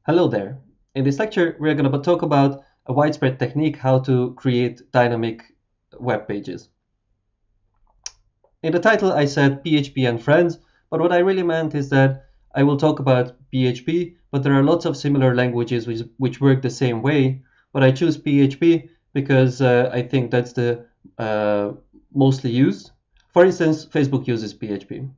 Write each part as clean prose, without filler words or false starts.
Hello there. In this lecture, we're going to talk about a widespread technique how to create dynamic web pages. In the title, I said PHP and friends, but what I really meant is that I will talk about PHP, but there are lots of similar languages which work the same way. But I choose PHP because I think that's the mostly used. For instance, Facebook uses PHP.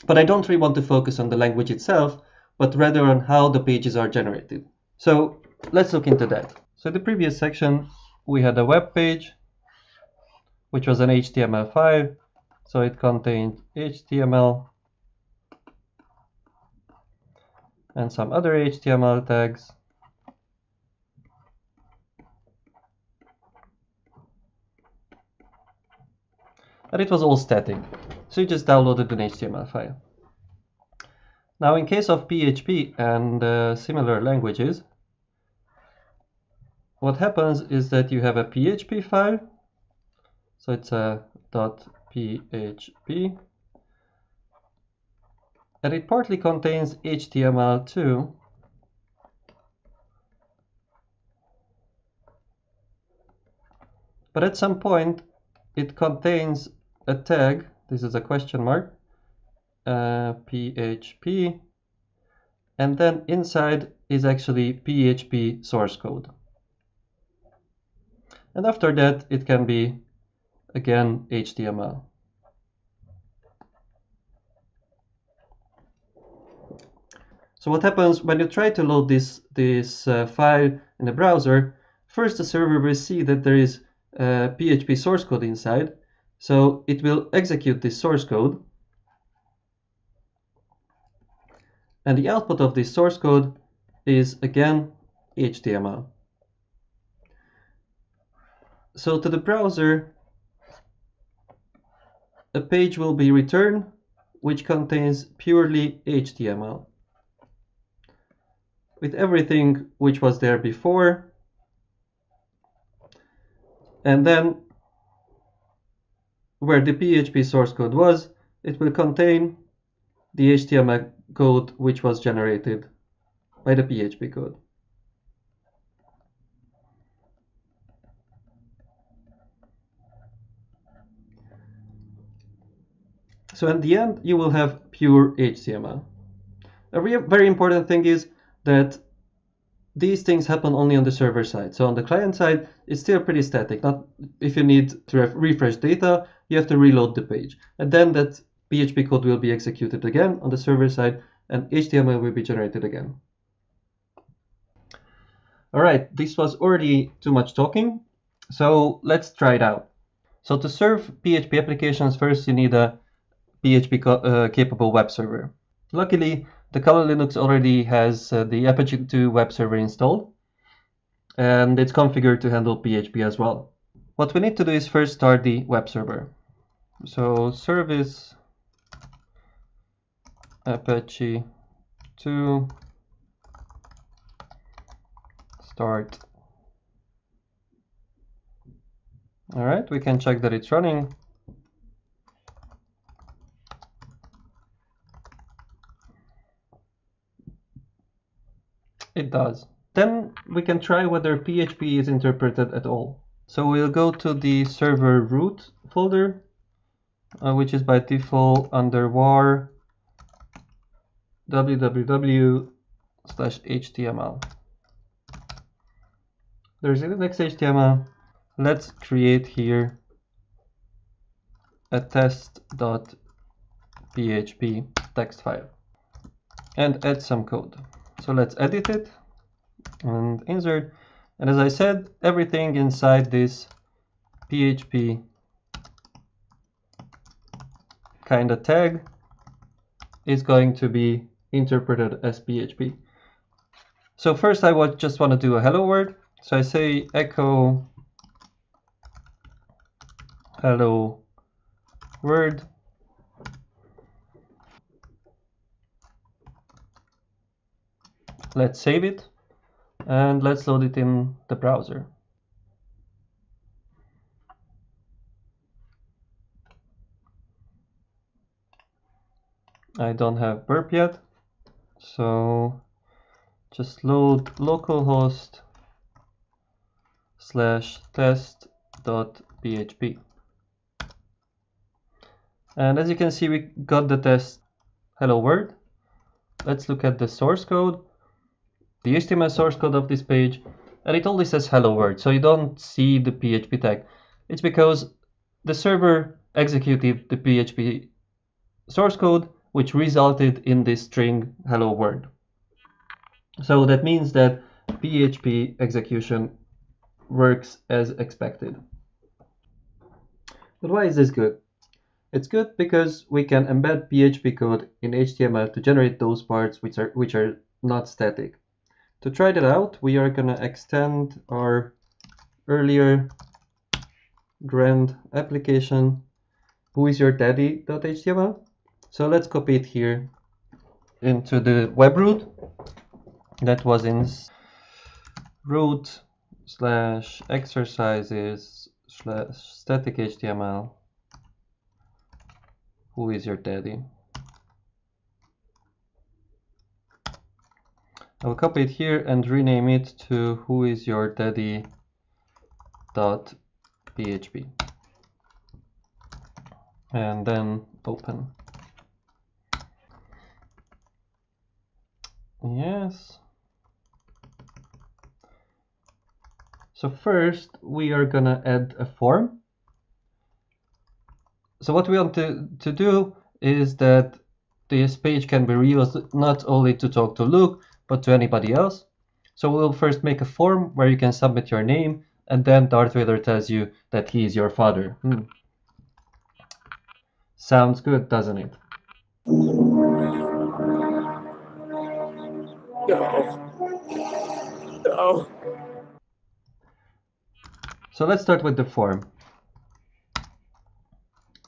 But I don't really want to focus on the language itself, but rather on how the pages are generated. So let's look into that. So in the previous section, we had a web page, which was an HTML5. So it contained HTML and some other HTML tags. And it was all static. So you just downloaded an HTML file. Now in case of PHP and similar languages, what happens is that you have a PHP file. So it's a .php. And it partly contains HTML too. But at some point, it contains a tag. This is a question mark, PHP. And then inside is actually PHP source code. And after that, it can be, again, HTML. So what happens when you try to load this file in the browser, first the server will see that there is PHP source code inside. So it will execute this source code. And the output of this source code is, again, HTML. So to the browser, a page will be returned which contains purely HTML, with everything which was there before. And then where the PHP source code was, it will contain the HTML code which was generated by the PHP code. So at the end, you will have pure HTML. A very important thing is that these things happen only on the server side. So on the client side, it's still pretty static. Not if you need to refresh data, you have to reload the page. And then that PHP code will be executed again on the server side, and HTML will be generated again. All right, this was already too much talking. So let's try it out. So to serve PHP applications, first you need a PHP capable web server. Luckily, the Kali Linux already has the Apache 2 web server installed, and it's configured to handle PHP as well. What we need to do is first start the web server. So service Apache 2 start. All right, we can check that it's running. It does. Then we can try whether PHP is interpreted at all. So we'll go to the server root folder, which is by default under var www/html. There's index.html. Let's create here a test.php text file and add some code. So let's edit it and insert. And as I said, everything inside this PHP kind of tag is going to be interpreted as PHP. So first I just want to do a hello world. So I say echo hello world. Let's save it and let's load it in the browser. I don't have burp yet, so just load localhost /test.php. And as you can see, we got the test hello world. Let's look at the source code, the HTML source code of this page, and it only says hello world, so you don't see the PHP tag. It's because the server executed the PHP source code, which resulted in this string hello world. So that means that PHP execution works as expected. But why is this good? It's good because we can embed PHP code in HTML to generate those parts which are not static. To try that out, we are going to extend our earlier grand application whoisyourdaddy.html. So let's copy it here into the web root. That was in root/exercises/static HTML whoisyourdaddy. I'll copy it here and rename it to whoisyourdaddy.php. And then open. Yes. So first we are gonna add a form. So what we want to do is that this page can be reused not only to talk to Luke, but to anybody else. So we'll first make a form where you can submit your name, and then Darth Vader tells you that he is your father. Sounds good, doesn't it? No. So let's start with the form.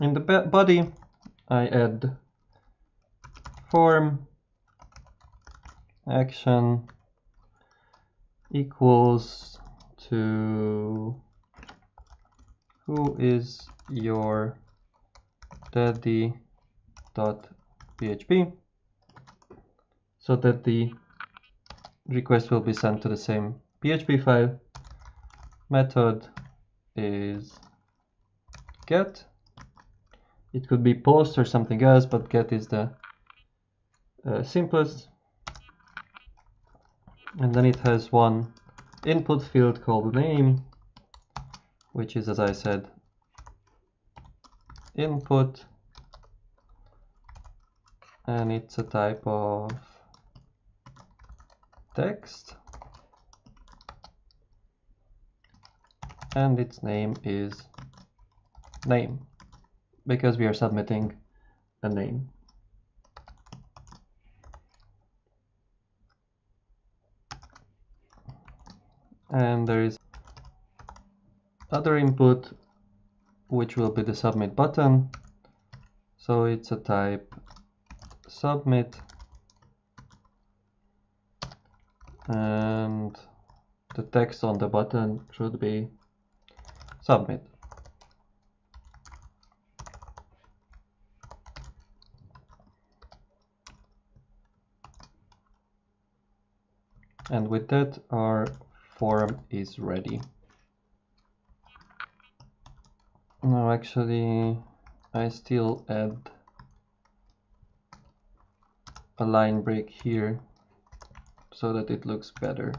In the body, I add form action equals to who is your daddy.php, so that the request will be sent to the same PHP file. Method is get. It could be post or something else, but get is the simplest. And then it has one input field called name, which is, as I said, input, and it's a type of text, and its name is name, because we are submitting a name. And there is other input, which will be the submit button. So it's a type submit, and the text on the button should be submit. And with that, our form is ready. Now actually, I still add a line break here so that it looks better.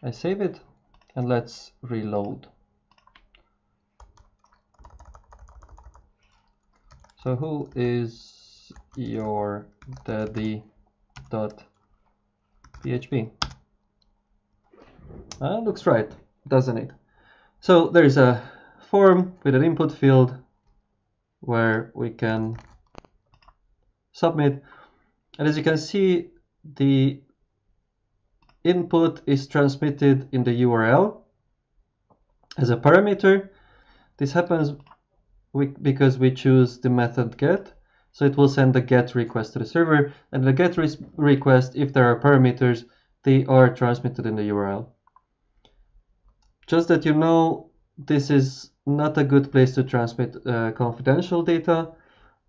I save it and let's reload. So who is your daddy.php? Looks right, doesn't it? So there's a form with an input field where we can submit, and as you can see, the input is transmitted in the URL as a parameter. This happens because we choose the method get, so it will send the get request to the server, and the get request, if there are parameters, they are transmitted in the URL. Just that you know, this is not a good place to transmit confidential data.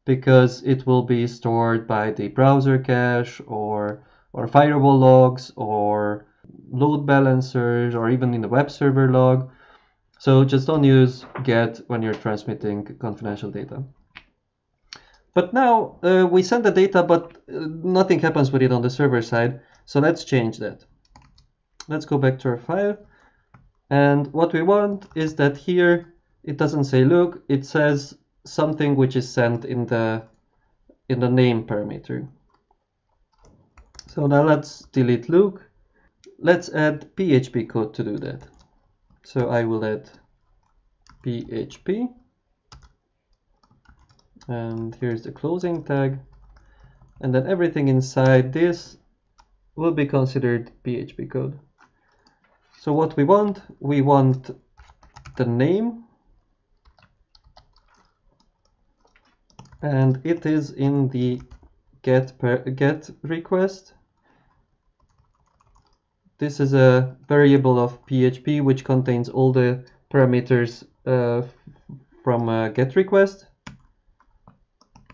because it will be stored by the browser cache or firewall logs or load balancers or even in the web server log. So just don't use get when you're transmitting confidential data. But now we send the data, but nothing happens with it on the server side. So let's change that. Let's go back to our file. And what we want is that here it doesn't say look, it says something which is sent in the name parameter. So now let's delete look. Let's add PHP code to do that. So I will add PHP. And here's the closing tag. And then everything inside this will be considered PHP code. So what we want the name, and it is in the get request. This is a variable of PHP which contains all the parameters from a get request.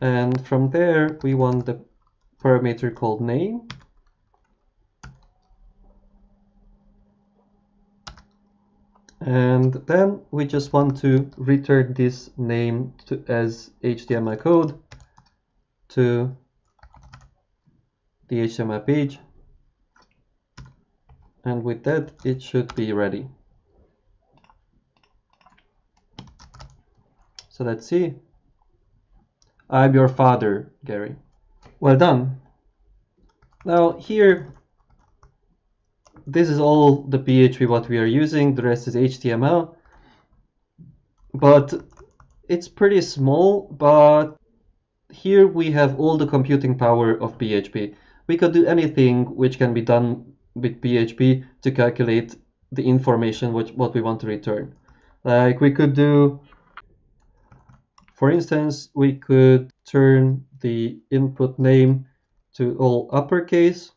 And from there, we want the parameter called name. And then we just want to return this name as HTML code to the HTML page. And with that, it should be ready. So let's see. I'm your father, Gary. Well done. Now here, this is all the PHP what we are using. The rest is HTML. But it's pretty small, but here we have all the computing power of PHP. We could do anything which can be done with PHP to calculate the information what we want to return. Like we could do, for instance, we could turn the input name to all uppercase.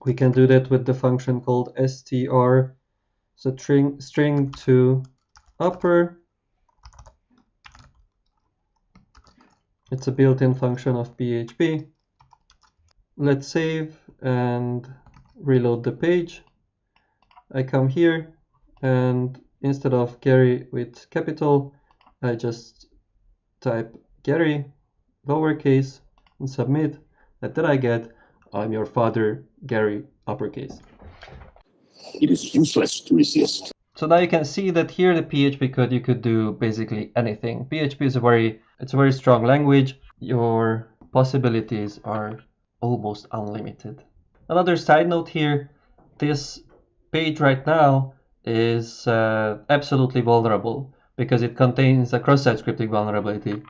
We can do that with the function called str, so string to upper. It's a built-in function of PHP. Let's save and reload the page. I come here and instead of Gary with capital, I just type Gary lowercase and submit. And then I get I'm your father, Gary uppercase. It is useless to resist. So now you can see that here the PHP code, you could do basically anything. PHP is a very strong language. Your possibilities are almost unlimited. Another side note here, this page right now is absolutely vulnerable because it contains a cross-site scripting vulnerability.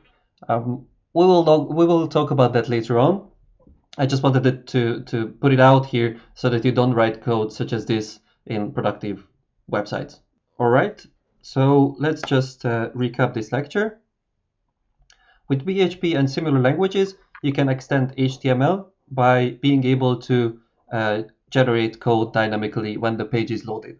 We will talk about that later on. I just wanted to put it out here so that you don't write code such as this in productive websites. All right, so let's just recap this lecture. With PHP and similar languages, you can extend HTML by being able to generate code dynamically when the page is loaded.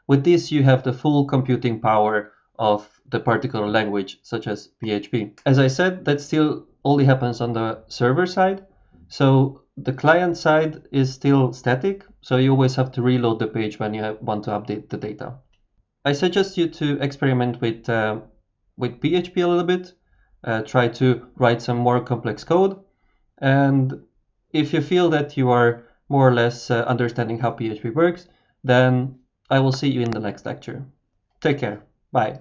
With this, you have the full computing power of the particular language, such as PHP. As I said, that still only happens on the server side. So the client side is still static, so you always have to reload the page when you want to update the data. I suggest you to experiment with PHP a little bit, try to write some more complex code, and if you feel that you are more or less understanding how PHP works, then I will see you in the next lecture. Take care. Bye.